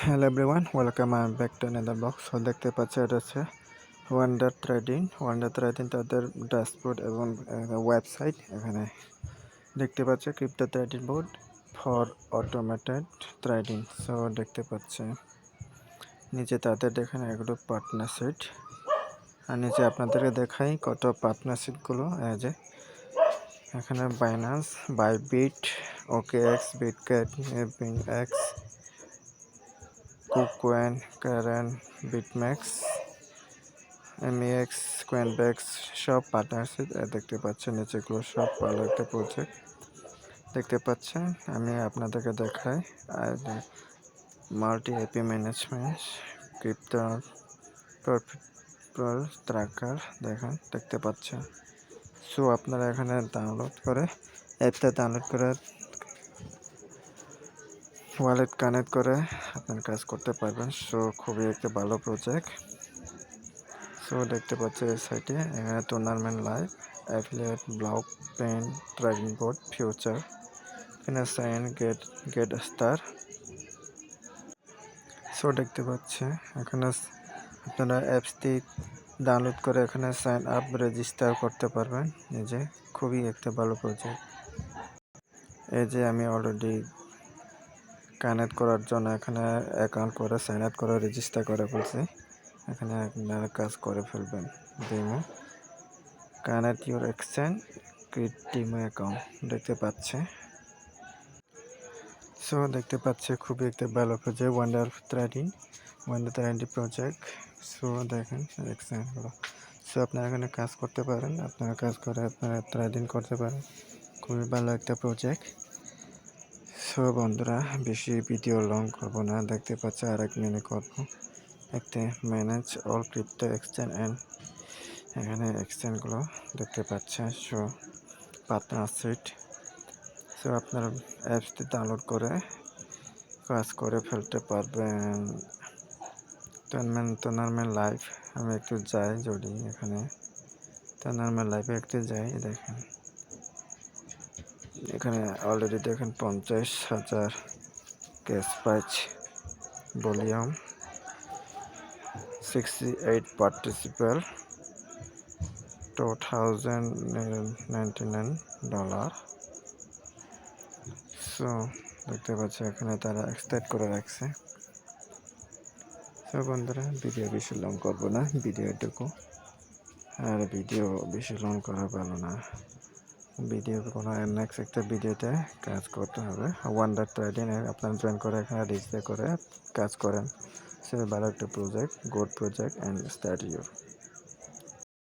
Hello everyone, welcome back to another box. দেখতে পাচ্ছি এটা হচ্ছে ওয়ান্ডার ট্রেডিং তাদের ড্যাশবোর্ড এবং ওয়েবসাইট। এখানে দেখতে পাচ্ছে crypto trading board for automated trading. So দেখতে পাচ্ছে নিচে তাদের দেখেন এগুলো পার্টনারশিপ, আর নিচে আপনাদেরকে দেখাই কত পার্টনারশিপগুলো। যে এখানে Binance, Bybit, OKX, Bitget, X, KuCoin, কারেন, বিটম্যাক্স, MEX, কোয়েনবেক্স সব পার্টনারশিপ দেখতে পাচ্ছেন। নিচেগুলো সব ভালো একটা প্রজেক্ট দেখতে পাচ্ছেন। আমি আপনাদেরকে দেখাই আর multi API management, crypto profit tracker দেখতে পাচ্ছেন। সো আপনারা এখানে ডাউনলোড করে অ্যাপটা ডাউনলোড করে ওয়ালেট কানেক্ট করে আপনার কাজ করতে পারবেন। সো খুবই একটা ভালো প্রজেক্ট। সো দেখতে পাচ্ছি এই সাইটে এখানে tournament live, affiliate, block pen, trading board, future, এখানে সাইন, গেট স্টার। সো দেখতে পাচ্ছে এখানে আপনারা অ্যাপসটি ডাউনলোড করে এখানে সাইন আপ রেজিস্টার করতে পারবেন নিজে। খুবই একটা ভালো প্রজেক্ট। এই যে আমি অলরেডি কানেক্ট করার জন্য এখানে অ্যাকাউন্ট করে সাইন আপ করে রেজিস্টার করে ফেলছি। এখানে আপনারা কাজ করে ফেলবেন। Demo connect your exchange create demo account দেখতে পাচ্ছে। সো দেখতে পাচ্ছে খুবই একটা ভালো project wonder trading project. So দেখেন এক্সচেঞ্জগুলো। সো আপনারা এখানে কাজ করতে পারেন, আপনারা কাজ করে আপনারা ট্রেডিং করতে পারেন। খুবই ভালো একটা প্রজেক্ট। সো বন্ধুরা বেশি ভিডিও লং করবো না, দেখতে পাচ্ছে আর 1 মিনিট করবো। একটা manage all crypto exchange and এখানে এক্সচেঞ্জগুলো দেখতে পাচ্ছে। So partnership. সো আপনার অ্যাপসটি ডাউনলোড করে কাজ করে ফেলতে পারবেন। টুর্নামেন্ট লাইভ আমি একটু যাই, যদি এখানে টুর্নামেন্ট লাইভে একটু যাই। দেখেন এখানে অলরেডি দেখেন 50,000 cash prize, volume 68 participle, $2,099। So দেখতে পাচ্ছি এখানে তারা এক্সটেন্ড করে রাখছে। সো বন্ধুরা ভিডিও বেশি লং করবো না, ভিডিওটুকু আর ভিডিও বেশি লং করা ভালো না। ভিডিও কোনো নেক্সট একটা ভিডিওতে কাজ করতে হবে। ওয়ান্ডার ট্রেডিং আপনার জয়েন করে এখানে রেজিস্টার করে কাজ করেন। সে ভালো একটা project, good project and start your.